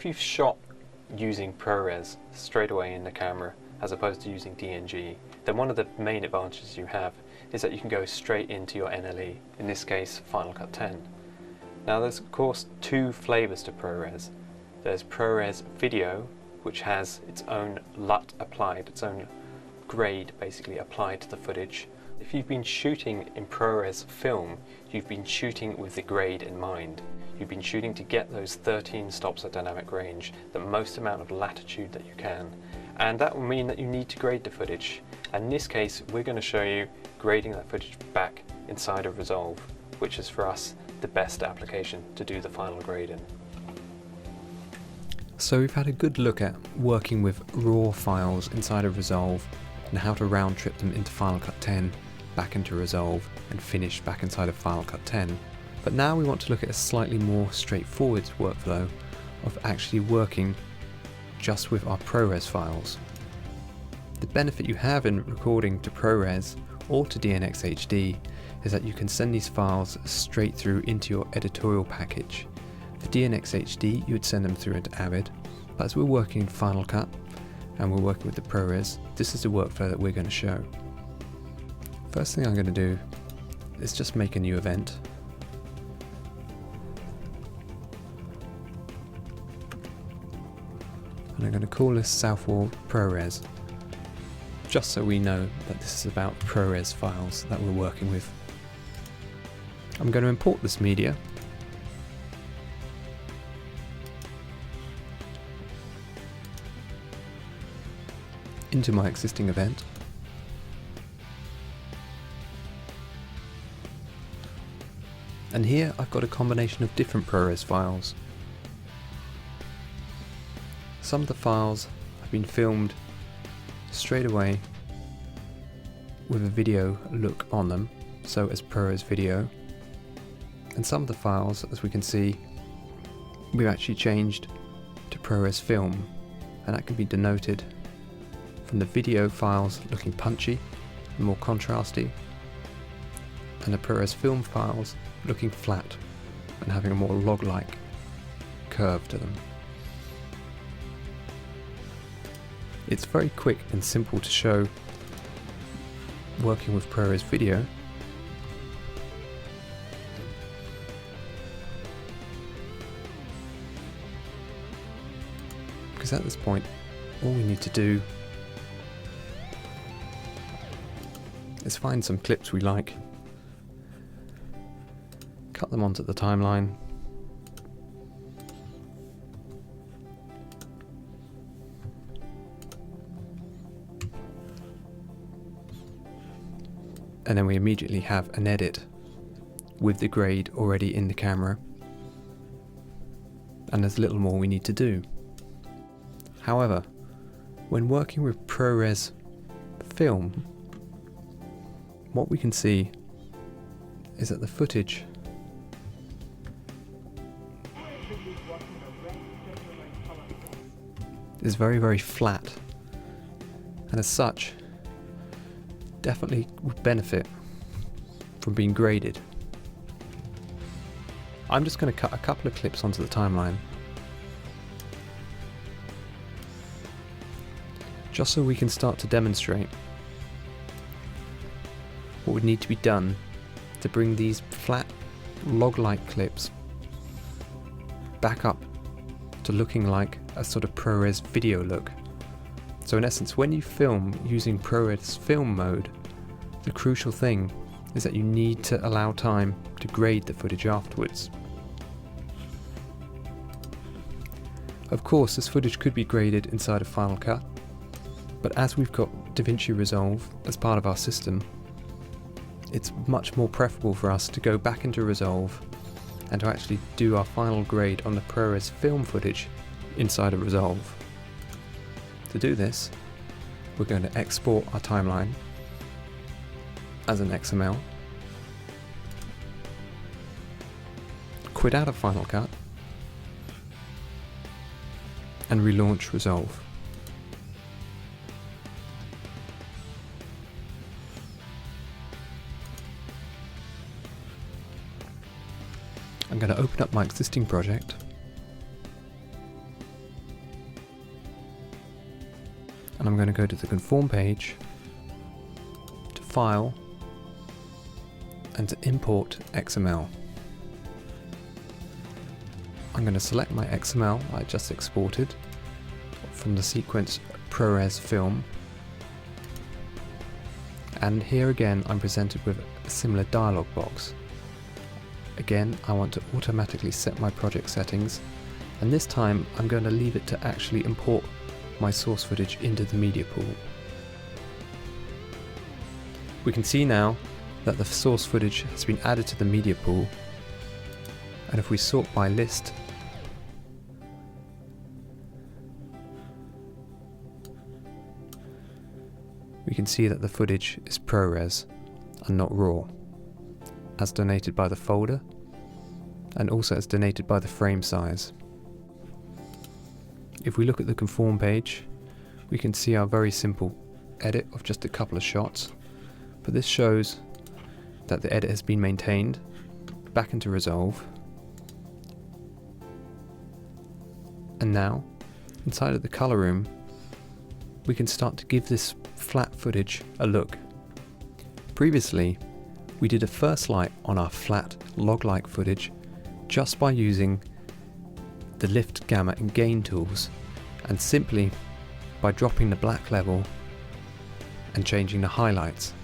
if you've shot using ProRes straight away in the camera as opposed to using DNG, then one of the main advantages you have is that you can go straight into your NLE, in this case Final Cut 10. Now there's of course two flavors to ProRes. There's ProRes Video, which has its own LUT applied, its own grade basically applied to the footage. If you've been shooting in ProRes Film, you've been shooting with the grade in mind. You've been shooting to get those 13 stops at dynamic range, the most amount of latitude that you can. And that will mean that you need to grade the footage. And in this case, we're going to show you grading that footage back inside of Resolve, which is for us the best application to do the final grade in. So we've had a good look at working with raw files inside of Resolve and how to round trip them into Final Cut 10, back into Resolve and finish back inside of Final Cut 10. But now we want to look at a slightly more straightforward workflow of actually working just with our ProRes files. The benefit you have in recording to ProRes or to DNx HD is that you can send these files straight through into your editorial package. For DNx HD you would send them through into Avid, but as we're working in Final Cut and we're working with the ProRes, this is the workflow that we're going to show. First thing I'm going to do is just make a new event. And I'm going to call this Southwall ProRes, just so we know that this is about ProRes files that we're working with. I'm going to import this media into my existing event. And here I've got a combination of different ProRes files. Some of the files have been filmed straight away with a video look on them, so as ProRes video. And some of the files, as we can see, we've actually changed to ProRes film, and that can be denoted from the video files looking punchy and more contrasty, and the ProRes film files looking flat and having a more log-like curve to them. It's very quick and simple to show working with ProRes video. Because at this point, all we need to do is find some clips we like, cut them onto the timeline, and then we immediately have an edit with the grade already in the camera, and there's little more we need to do. However, when working with ProRes film, what we can see is that the footage is very, very flat, and as such definitely would benefit from being graded. I'm just going to cut a couple of clips onto the timeline just so we can start to demonstrate what would need to be done to bring these flat log-like clips back up to looking like a sort of ProRes video look. So in essence, when you film using ProRes film mode, the crucial thing is that you need to allow time to grade the footage afterwards. Of course, this footage could be graded inside of Final Cut, but as we've got DaVinci Resolve as part of our system, it's much more preferable for us to go back into Resolve and to actually do our final grade on the ProRes film footage inside of Resolve. To do this, we're going to export our timeline as an XML, quit out of Final Cut, and relaunch Resolve. I'm going to open up my existing project, going to go to the conform page, to File, and to import XML. I'm going to select my XML I just exported from the sequence ProRes film, and here again I'm presented with a similar dialog box. Again, I want to automatically set my project settings, and this time I'm going to leave it to actually import my source footage into the media pool. We can see now that the source footage has been added to the media pool, and if we sort by list, we can see that the footage is ProRes and not RAW, as donated by the folder and also as donated by the frame size. If we look at the conform page, we can see our very simple edit of just a couple of shots, but this shows that the edit has been maintained back into Resolve, and now inside of the color room we can start to give this flat footage a look. Previously we did a first light on our flat log-like footage just by using the lift, gamma and gain tools, and simply by dropping the black level and changing the highlights.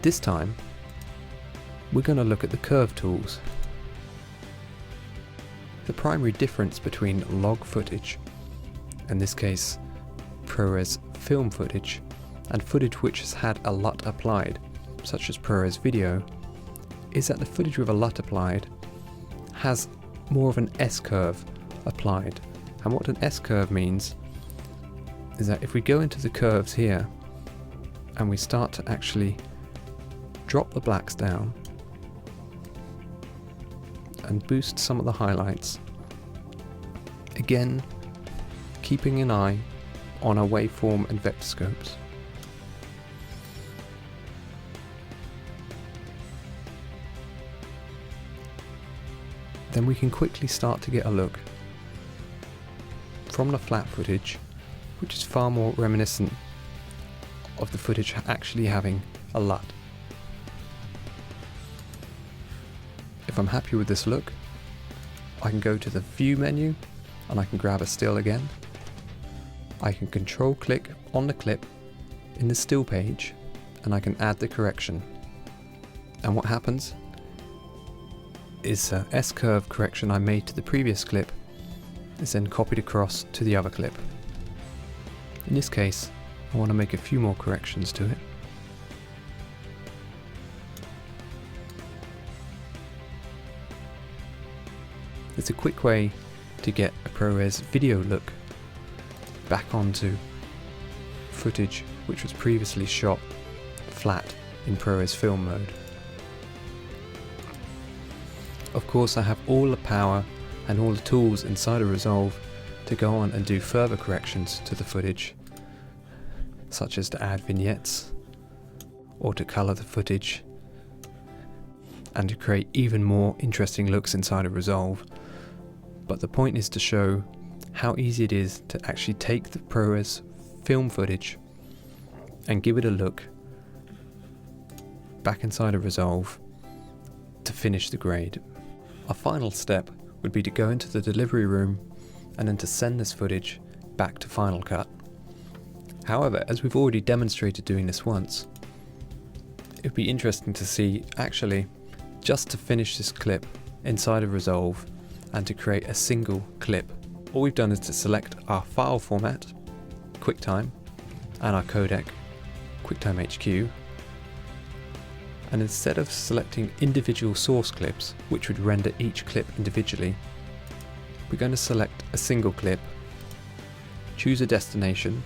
This time we're going to look at the curve tools. The primary difference between log footage, in this case ProRes film footage, and footage which has had a LUT applied, such as ProRes video, is that the footage with a LUT applied has more of an S-curve applied. And what an S-curve means is that if we go into the curves here and we start to actually drop the blacks down and boost some of the highlights, again keeping an eye on our waveform and vector scopes, then we can quickly start to get a look from the flat footage, which is far more reminiscent of the footage actually having a LUT. If I'm happy with this look, I can go to the View menu and I can grab a still again. I can control click on the clip in the still page and I can add the correction. And what happens is an S-curve correction I made to the previous clip is then copied across to the other clip. In this case, I want to make a few more corrections to it. It's a quick way to get a ProRes video look back onto footage which was previously shot flat in ProRes film mode. Of course, I have all the power and all the tools inside of Resolve to go on and do further corrections to the footage, such as to add vignettes or to colour the footage and to create even more interesting looks inside of Resolve. But the point is to show how easy it is to actually take the ProRes film footage and give it a look back inside of Resolve to finish the grade. Our final step would be to go into the delivery room and then to send this footage back to Final Cut. However, as we've already demonstrated doing this once, it'd be interesting to see actually just to finish this clip inside of Resolve and to create a single clip. All we've done is to select our file format, QuickTime, and our codec, QuickTime HQ, and instead of selecting individual source clips, which would render each clip individually, we're going to select a single clip, choose a destination,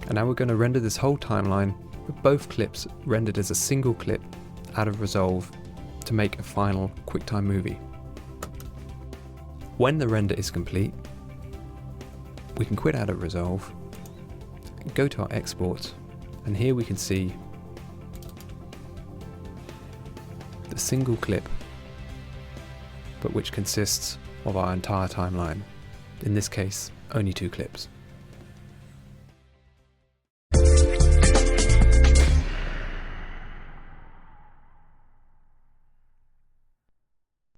and now we're going to render this whole timeline with both clips rendered as a single clip out of Resolve to make a final QuickTime movie. When the render is complete, we can quit out of Resolve, go to our exports, and here we can see a single clip, but which consists of our entire timeline. In this case, only 2 clips.